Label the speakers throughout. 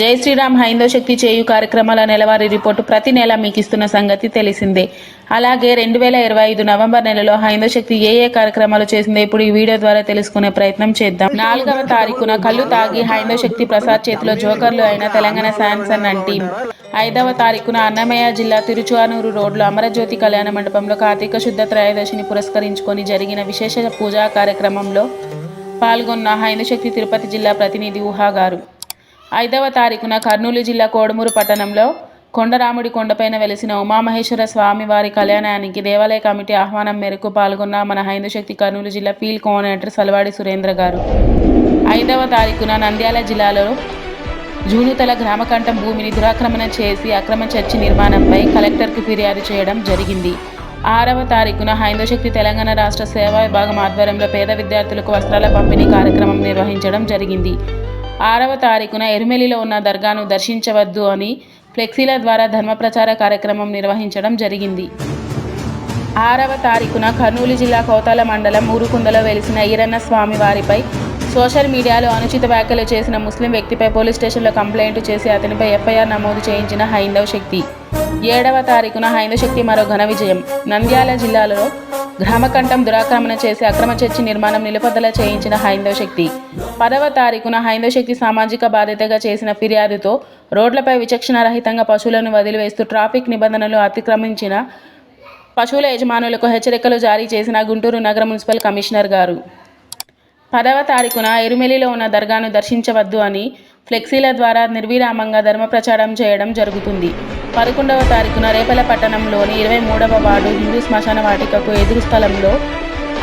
Speaker 1: జై శ్రీరామ్ హైందవ శక్తి చేయు కార్యక్రమాల నెలవారీ రిపోర్టు ప్రతి నెల మీకు ఇస్తున్న సంగతి తెలిసిందే. అలాగే 2025 నవంబర్ నెలలో హైందవ శక్తి ఏ కార్యక్రమాలు చేసిందో ఇప్పుడు ఈ వీడియో ద్వారా తెలుసుకునే ప్రయత్నం చేద్దాం. 4వ తారీఖున కళ్ళు తాగి హైందవ శక్తి ప్రసాద్ చేతిలో జోకర్లు అయిన తెలంగాణ శాంసన్ అండ్ టీం. 5వ తారీఖున అన్నమయ్య జిల్లా తిరుచానూరు రోడ్లో అమరజ్యోతి కళ్యాణ మండపంలో కార్తీక శుద్ధ త్రయోదశిని పురస్కరించుకొని జరిగిన విశేష పూజా కార్యక్రమంలో పాల్గొన్న హైందవ శక్తి తిరుపతి జిల్లా ప్రతినిధి ఊహా గారు. 5వ తారీఖున కర్నూలు జిల్లా కోడుమూరు పట్టణంలో కొండరాముడి కొండపైన వెలిసిన ఉమామహేశ్వర స్వామి వారి కళ్యాణానికి దేవాలయ కమిటీ ఆహ్వానం మేరకు పాల్గొన్న మన హైందవ శక్తి కర్నూలు జిల్లా ఫీల్డ్ కోఆర్డినేటర్ సలవాడి సురేంద్ర గారు. 5వ తారీఖున నంద్యాల జిల్లాలో జూనుతల గ్రామకంఠం భూమిని దురాక్రమణ చేసి అక్రమ చర్చి నిర్మాణంపై కలెక్టర్కు ఫిర్యాదు చేయడం జరిగింది. 6వ తారీఖున హైందవ శక్తి తెలంగాణ రాష్ట్ర సేవా విభాగం ఆధ్వర్యంలో పేద విద్యార్థులకు వస్త్రాల పంపిణీ కార్యక్రమం నిర్వహించడం జరిగింది. 6వ తారీఖున ఎరుమెలిలో ఉన్న దర్గాను దర్శించవద్దు అని ఫ్లెక్సీల ద్వారా ధర్మ ప్రచార కార్యక్రమం నిర్వహించడం జరిగింది. 6వ తారీఖున కర్నూలు జిల్లా కోతాల మండలం ఊరుకుందలో వెలిసిన ఈరన్న స్వామి వారిపై సోషల్ మీడియాలో అనుచిత వ్యాఖ్యలు చేసిన ముస్లిం వ్యక్తిపై పోలీస్ స్టేషన్లో కంప్లైంట్ చేసి అతనిపై ఎఫ్ఐఆర్ నమోదు చేయించిన హైందవ శక్తి. 7వ తారీఖున హైందవ శక్తి మరో ఘన విజయం. నంద్యాల జిల్లాలో గ్రామకంఠం దురాక్రమణ చేసి అక్రమ చర్చి నిర్మాణం నిలుపుదల చేయించిన హైందవ శక్తి. 10వ తారీఖున హైందవ శక్తి సామాజిక బాధ్యతగా చేసిన ఫిర్యాదుతో రోడ్లపై విచక్షణారహితంగా పశువులను వదిలివేస్తూ ట్రాఫిక్ నిబంధనలు అతిక్రమించిన పశువుల యజమానులకు హెచ్చరికలు జారీ చేసిన గుంటూరు నగర మున్సిపల్ కమిషనర్ గారు. 10వ తారీఖున ఎరుమెలిలో ఉన్న దర్గాను దర్శించవద్దు అని ఫ్లెక్సీల ద్వారా నిర్విరామంగా ధర్మ ప్రచారం చేయడం జరుగుతుంది. 11వ తారీఖున రేపల పట్టణంలోని 23వ వార్డు హిందూ శ్మశాన వాటికకు ఎదురు స్థలంలో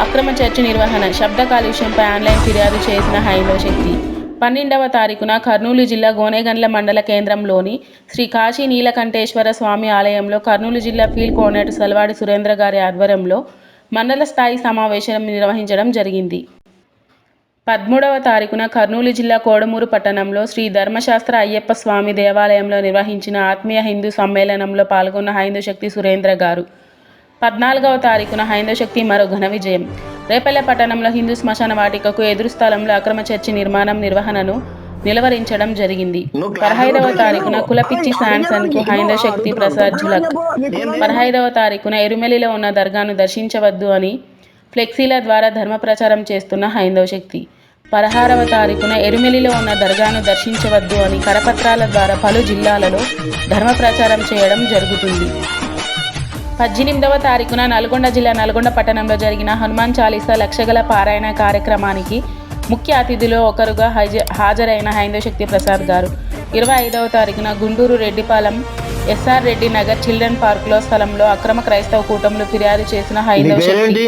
Speaker 1: అక్రమ చర్చి నిర్వహణ, శబ్ద కాలుష్యంపై ఆన్లైన్ ఫిర్యాదు చేసిన హైందవ శక్తి. 12వ తారీఖున కర్నూలు జిల్లా గోనెగండ్ల మండల కేంద్రంలోని శ్రీ కాశీ నీలకంఠేశ్వర స్వామి ఆలయంలో కర్నూలు జిల్లా ఫీల్డ్ కోఆర్డినేటర్ సలవాడి సురేంద్ర గారి ఆధ్వర్యంలో మండల స్థాయి సమావేశం నిర్వహించడం జరిగింది. 13వ తారీఖున కర్నూలు జిల్లా కోడుమూరు పట్టణంలో శ్రీ ధర్మశాస్త్ర అయ్యప్ప స్వామి దేవాలయంలో నిర్వహించిన ఆత్మీయ హిందూ సమ్మేళనంలో పాల్గొన్న హైందవ శక్తి సురేంద్ర గారు. 14వ తారీఖున హైందవ శక్తి మరో ఘన విజయం. రేపల్లె పట్టణంలో హిందూ శ్మశాన వాటికకు ఎదురు స్థలంలో అక్రమ చర్చి నిర్మాణం నిర్వహణను నిలువరించడం జరిగింది. 15వ తారీఖున కులపిచ్చి శాంసన్కు హైందవ శక్తి ప్రసాద్ ఝలక్. 15వ తారీఖున ఎరుమెలిలో ఉన్న దర్గాను దర్శించవద్దు అని ఫ్లెక్సీల ద్వారా ధర్మ ప్రచారం చేస్తున్న హైందవ శక్తి. 16వ తారీఖున ఎరుమెలిలో ఉన్న దర్గాను దర్శించవద్దు అని కరపత్రాల ద్వారా పలు జిల్లాలలో ధర్మ ప్రచారం చేయడం జరుగుతుంది. 18వ తారీఖున నల్గొండ జిల్లా నల్గొండ పట్టణంలో జరిగిన హనుమాన్ చాలీసా లక్షగల పారాయణ కార్యక్రమానికి ముఖ్య అతిథిలో ఒకరుగా హాజరైన హైందవ శక్తి ప్రసాద్ గారు. 25వ తారీఖున గుంటూరు రెడ్డిపాలెం ఎస్ఆర్ రెడ్డి నగర్ చిల్డ్రన్ పార్కులో స్థలంలో అక్రమ క్రైస్తవ కూటములు ఫిర్యాదు చేసిన హైందవ శక్తి.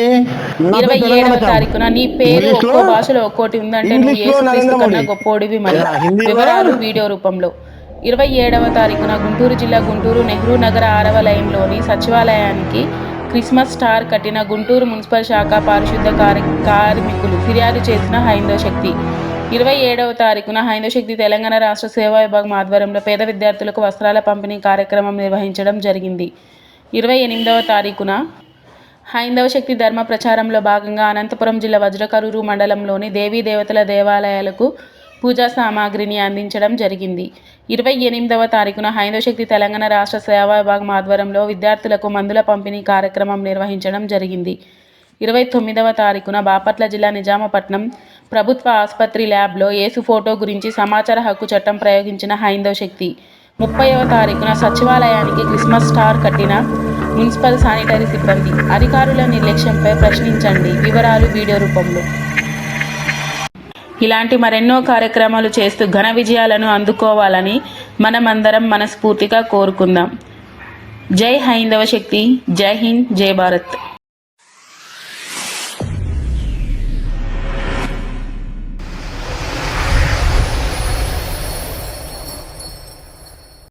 Speaker 1: 27వ తారీఖున నీ పేరు ఒక్కో భాషలో ఒక్కోటి ఉందంటే నువ్వు యేసుక్రీస్తు కన్నా గొప్పోడివి మరి. వివరాలు వీడియో రూపంలో. 27వ తారీఖున గుంటూరు జిల్లా గుంటూరు నెహ్రూ నగర్ 6వ లైన్లోని సచివాలయానికి క్రిస్మస్ స్టార్ కట్టిన గుంటూరు మున్సిపల్ శాఖ పారిశుద్ధ కార్మికులు ఫిర్యాదు చేసిన హైందవ శక్తి. 27వ తారీఖున హైందవ శక్తి తెలంగాణ రాష్ట్ర సేవా విభాగం ఆధ్వర్యంలో పేద విద్యార్థులకు వస్త్రాల పంపిణీ కార్యక్రమం నిర్వహించడం జరిగింది. 28వ తారీఖున హైందవ శక్తి ధర్మ ప్రచారంలో భాగంగా అనంతపురం జిల్లా వజ్రకరూరు మండలంలోని దేవీ దేవతల దేవాలయాలకు పూజా సామాగ్రిని అందించడం జరిగింది. 28వ తారీఖున హైందవ శక్తి తెలంగాణ రాష్ట్ర సేవా విభాగం ఆధ్వర్యంలో విద్యార్థులకు మందుల పంపిణీ కార్యక్రమం నిర్వహించడం జరిగింది. 29వ తారీఖున బాపట్ల జిల్లా నిజామపట్నం ప్రభుత్వ ఆసుపత్రి ల్యాబ్లో యేసు ఫోటో గురించి సమాచార హక్కు చట్టం ప్రయోగించిన హైందవ శక్తి. 30వ తారీఖున సచివాలయానికి క్రిస్మస్ స్టార్ కట్టిన మున్సిపల్ శానిటరీ సిబ్బంది. అధికారుల నిర్లక్ష్యంపై ప్రశ్నించండి. వివరాలు వీడియో రూపంలో. ఇలాంటి మరెన్నో కార్యక్రమాలు చేస్తూ ఘన విజయాలను అందుకోవాలని మనమందరం మనస్ఫూర్తిగా కోరుకుందాం. జై హైందవ శక్తి. జై హింద్. జై భారత్.